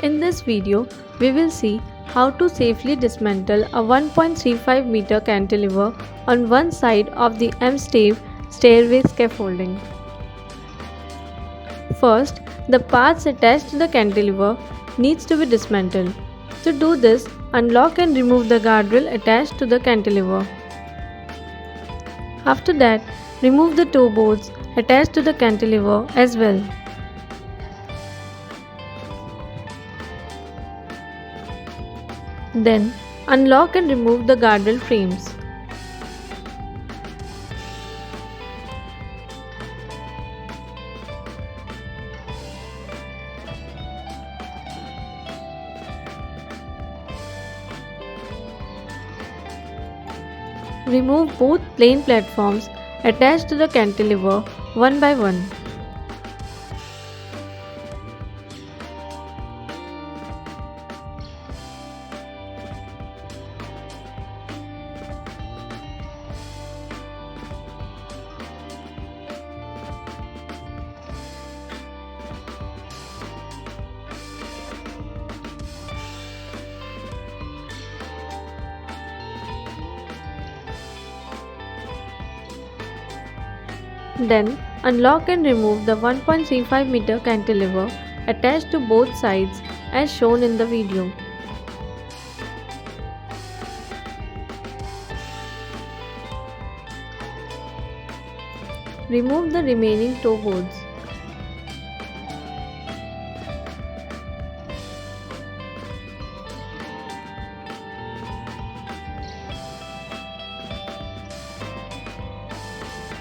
In this video, we will see how to safely dismantle a 1.35 meter cantilever on one side of the Msafe stairway scaffolding. First, the parts attached to the cantilever needs to be dismantled. To do this, unlock and remove the guardrail attached to the cantilever. After that, remove the toe boards attached to the cantilever as well. Then, unlock and remove the guardrail frames. Remove both plain platforms attached to the cantilever one by one. Then, unlock and remove the 1.35 meter cantilever attached to both sides as shown in the video. Remove the remaining toe boards.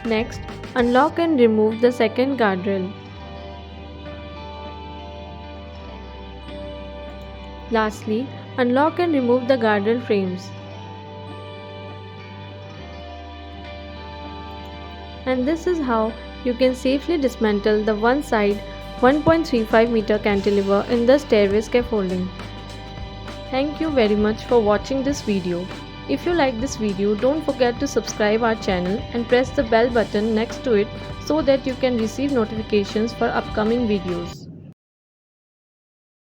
Next, unlock and remove the second guardrail. Lastly, unlock and remove the guardrail frames. And this is how you can safely dismantle the one side 1.35 meter cantilever in the stairway scaffolding. Thank you very much for watching this video. If you like this video, don't forget to subscribe our channel and press the bell button next to it so that you can receive notifications for upcoming videos.